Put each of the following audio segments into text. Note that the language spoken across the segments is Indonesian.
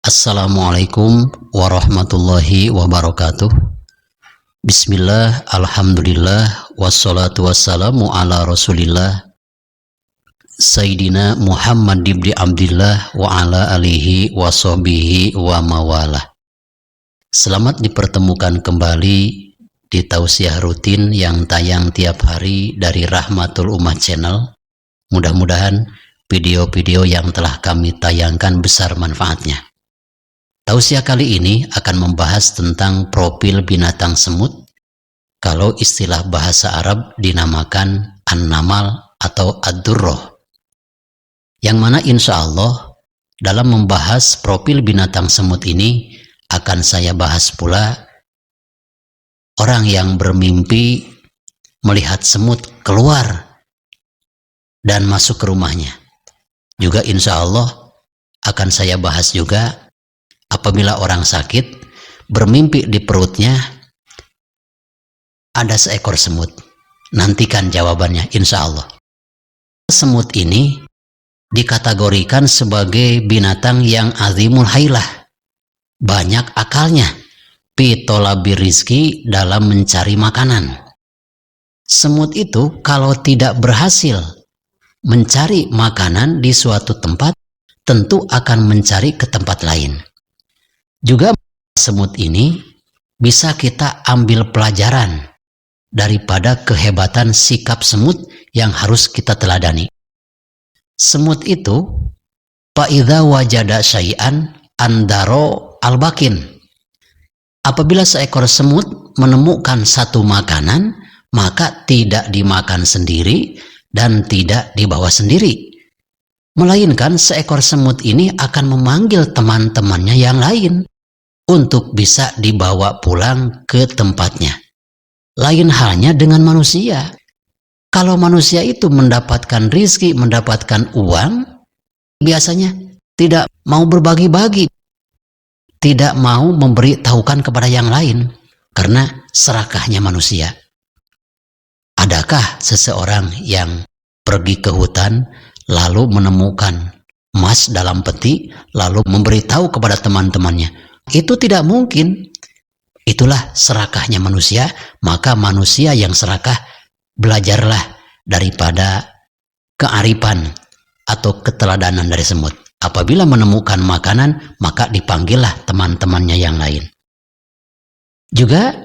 Assalamualaikum warahmatullahi wabarakatuh. Bismillah, alhamdulillah, wassalatu wassalamu ala rasulillah Sayyidina Muhammad ibn Abdillah wa ala alihi wa sahbihi wa mawalah. Selamat dipertemukan kembali di tausiah rutin yang tayang tiap hari dari Rahmatul Ummah Channel. Mudah-mudahan video-video yang telah kami tayangkan besar manfaatnya. Tausiah kali ini akan membahas tentang profil binatang semut, kalau istilah bahasa Arab dinamakan an-namal atau ad-durrah. Yang mana insya Allah dalam membahas profil binatang semut ini akan saya bahas pula orang yang bermimpi melihat semut keluar dan masuk ke rumahnya. Juga insya Allah akan saya bahas juga apabila orang sakit bermimpi di perutnya ada seekor semut. Nantikan jawabannya insya Allah. Semut ini dikategorikan sebagai binatang yang azimul hailah, banyak akalnya, pitolabir rizki, dalam mencari makanan. Semut itu kalau tidak berhasil mencari makanan di suatu tempat, tentu akan mencari ke tempat lain. Juga semut ini bisa kita ambil pelajaran daripada kehebatan sikap semut yang harus kita teladani. Semut itu fa'idza wajada syai'an andaro albakin. Apabila seekor semut menemukan satu makanan, maka tidak dimakan sendiri dan tidak dibawa sendiri, melainkan seekor semut ini akan memanggil teman-temannya yang lain untuk bisa dibawa pulang ke tempatnya. Lain halnya dengan manusia. Kalau manusia itu mendapatkan rizki, mendapatkan uang, biasanya tidak mau berbagi-bagi, tidak mau memberitahukan kepada yang lain, karena serakahnya manusia. Adakah seseorang yang pergi ke hutan lalu menemukan emas dalam peti lalu memberitahu kepada teman-temannya? Itu tidak mungkin. Itulah serakahnya manusia. Maka manusia yang serakah, belajarlah daripada kearifan atau keteladanan dari semut. Apabila menemukan makanan, maka dipanggillah teman-temannya yang lain. Juga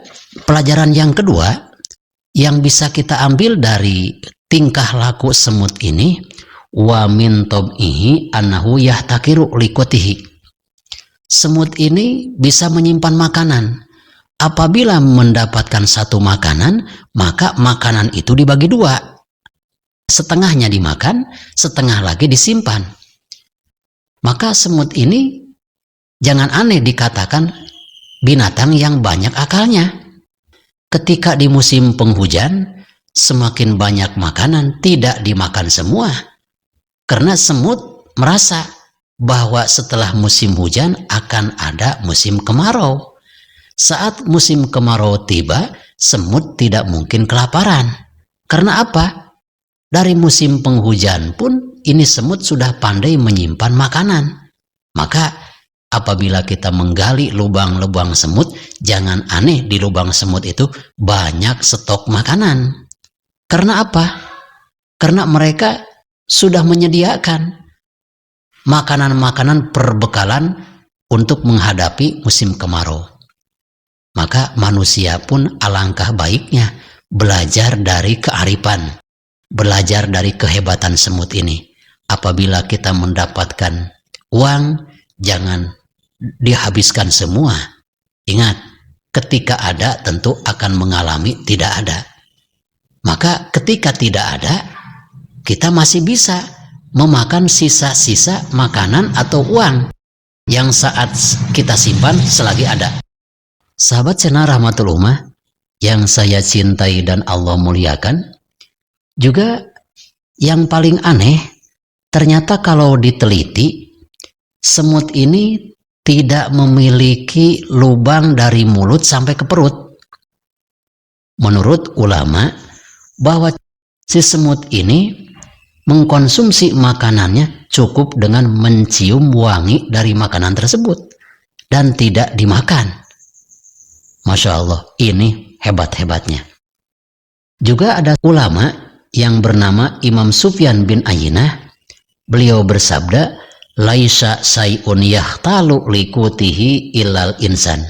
pelajaran yang kedua yang bisa kita ambil dari tingkah laku semut ini, wa min tab'ihi annahu yahtakiru liqatihi. Semut ini bisa menyimpan makanan. Apabila mendapatkan satu makanan, maka makanan itu dibagi dua. Setengahnya dimakan, setengah lagi disimpan. Maka semut ini jangan aneh dikatakan binatang yang banyak akalnya. Ketika di musim penghujan, semakin banyak makanan tidak dimakan semua. Karena semut merasa bahwa setelah musim hujan akan ada musim kemarau. Saat musim kemarau tiba, semut tidak mungkin kelaparan. Karena apa? Dari musim penghujan pun ini semut sudah pandai menyimpan makanan. Maka apabila kita menggali lubang-lubang semut, jangan aneh di lubang semut itu banyak stok makanan. Karena apa? Karena mereka sudah menyediakan makanan-makanan perbekalan untuk menghadapi musim kemarau. Maka manusia pun alangkah baiknya belajar dari kearifan, belajar dari kehebatan semut ini. Apabila kita mendapatkan uang, jangan dihabiskan semua. Ingat, ketika ada tentu akan mengalami tidak ada. Maka ketika tidak ada, kita masih bisa memakan sisa-sisa makanan atau uang yang saat kita simpan selagi ada. Sahabat channel Rahmatul Ummah yang saya cintai dan Allah muliakan, juga yang paling aneh, ternyata kalau diteliti, semut ini tidak memiliki lubang dari mulut sampai ke perut. Menurut ulama, bahwa si semut ini mengkonsumsi makanannya cukup dengan mencium wangi dari makanan tersebut. dan tidak dimakan. Masya Allah, ini hebat-hebatnya. Juga ada ulama yang bernama Imam Sufyan bin Ayyinah. Beliau bersabda, laisa say'un yahtalu likutihi illal insan.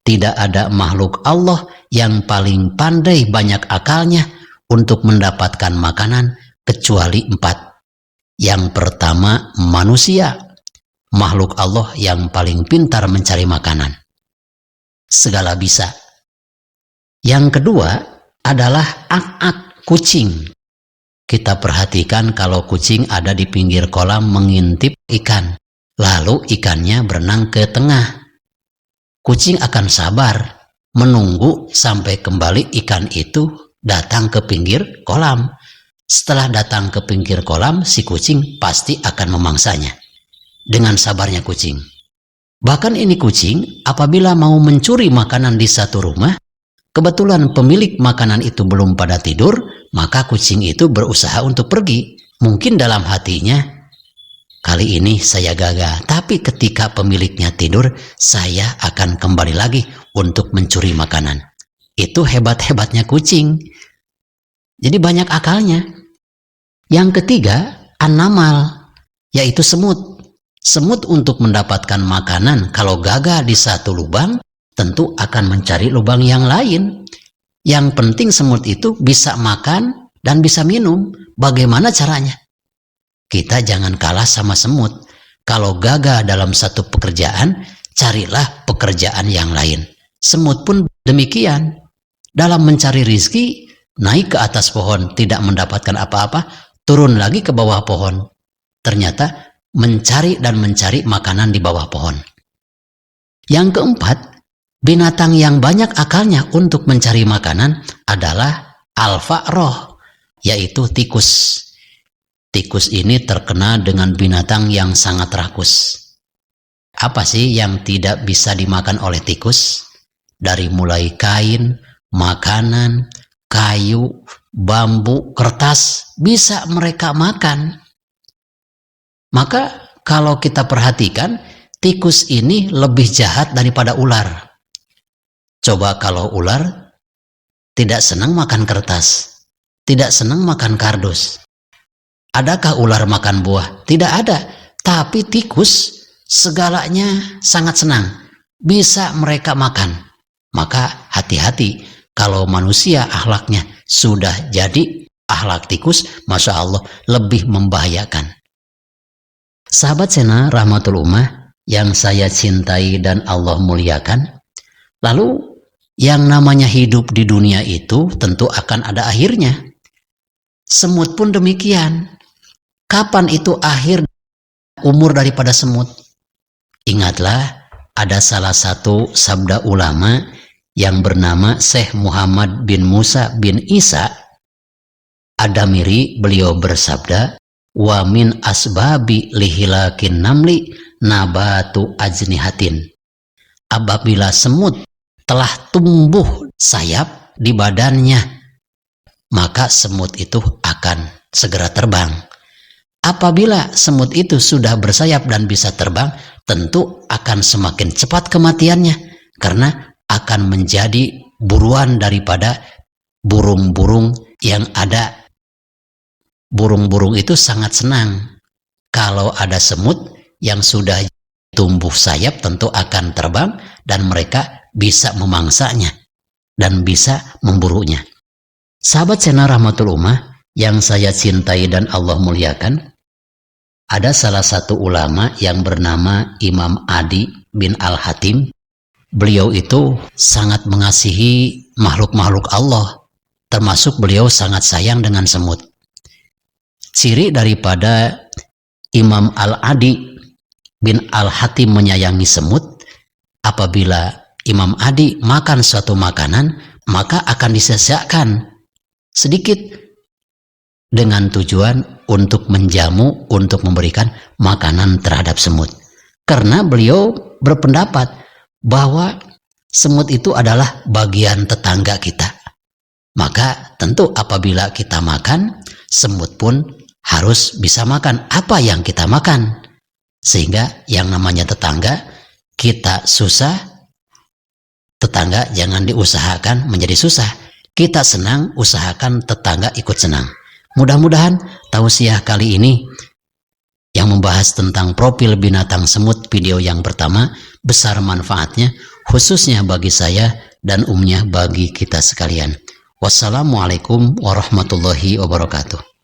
Tidak ada makhluk Allah yang paling pandai banyak akalnya untuk mendapatkan makanan kecuali 4. Yang pertama, manusia, makhluk Allah yang paling pintar mencari makanan. Segala bisa. Yang kedua adalah ak-ak kucing. Kita perhatikan kalau kucing ada di pinggir kolam mengintip ikan, lalu ikannya berenang ke tengah. Kucing akan sabar menunggu sampai kembali ikan itu datang ke pinggir kolam. Setelah datang ke pinggir kolam, si kucing pasti akan memangsanya. Dengan sabarnya kucing. Bahkan ini kucing apabila mau mencuri makanan di satu rumah, kebetulan pemilik makanan itu belum pada tidur, maka kucing itu berusaha untuk pergi. Mungkin dalam hatinya, kali ini saya gagal, tapi ketika pemiliknya tidur, saya akan kembali lagi untuk mencuri makanan. Itu hebat-hebatnya kucing. Jadi banyak akalnya. Yang ketiga, an-namal, yaitu semut. Semut untuk mendapatkan makanan kalau gagal di satu lubang, tentu akan mencari lubang yang lain. Yang penting semut itu bisa makan dan bisa minum. Bagaimana caranya? Kita jangan kalah sama semut. Kalau gagal dalam satu pekerjaan, carilah pekerjaan yang lain. Semut pun demikian. Dalam mencari rizki, naik ke atas pohon tidak mendapatkan apa-apa, turun lagi ke bawah pohon. Ternyata mencari dan mencari makanan di bawah pohon. Yang keempat, binatang yang banyak akalnya untuk mencari makanan adalah al-fa'roh, yaitu tikus. Tikus ini terkenal dengan binatang yang sangat rakus. Apa sih yang tidak bisa dimakan oleh tikus? Dari mulai kain, makanan, kayu, bambu, kertas, bisa mereka makan. Maka kalau kita perhatikan, tikus ini lebih jahat daripada ular. Coba kalau ular tidak senang makan kertas, tidak senang makan kardus. Adakah ular makan buah? Tidak ada. Tapi tikus segalanya sangat senang. Bisa mereka makan. Maka hati-hati kalau manusia akhlaknya sudah jadi akhlak tikus, Masya Allah lebih membahayakan. Sahabat Sena Rahmatul Ummah yang saya cintai dan Allah muliakan. Lalu yang namanya hidup di dunia itu tentu akan ada akhirnya. Semut pun demikian. Kapan itu akhir umur daripada semut? Ingatlah, ada salah satu sabda ulama yang bernama Syekh Muhammad bin Musa bin Isa Adamiri. Beliau bersabda, wa min asbabi lihilakin namli nabatu ajnihatin. Apabila semut telah tumbuh sayap di badannya, maka semut itu akan segera terbang. Apabila semut itu sudah bersayap dan bisa terbang, tentu akan semakin cepat kematiannya, karena akan menjadi buruan daripada burung-burung yang ada. Burung-burung itu sangat senang kalau ada semut yang sudah tumbuh sayap, tentu akan terbang dan mereka bisa memangsanya dan bisa memburunya. Sahabat Sena Rahmatul Ummah yang saya cintai dan Allah muliakan, ada salah satu ulama yang bernama Imam Adi bin Al-Hatim. Beliau itu sangat mengasihi makhluk-makhluk Allah, termasuk beliau sangat sayang dengan semut. Ciri daripada Imam Al-Adi bin Al-Hatim menyayangi semut, apabila Imam Adi makan suatu makanan, maka akan disisakan sedikit dengan tujuan untuk menjamu, untuk memberikan makanan terhadap semut. Karena beliau berpendapat bahwa semut itu adalah bagian tetangga kita. Maka tentu apabila kita makan, semut pun harus bisa makan apa yang kita makan. Sehingga yang namanya tetangga kita susah, tetangga jangan diusahakan menjadi susah. Kita senang, usahakan tetangga ikut senang. Mudah-mudahan tausiah kali ini yang membahas tentang profil binatang semut video yang pertama besar manfaatnya, khususnya bagi saya dan umumnya bagi kita sekalian. Wassalamualaikum warahmatullahi wabarakatuh.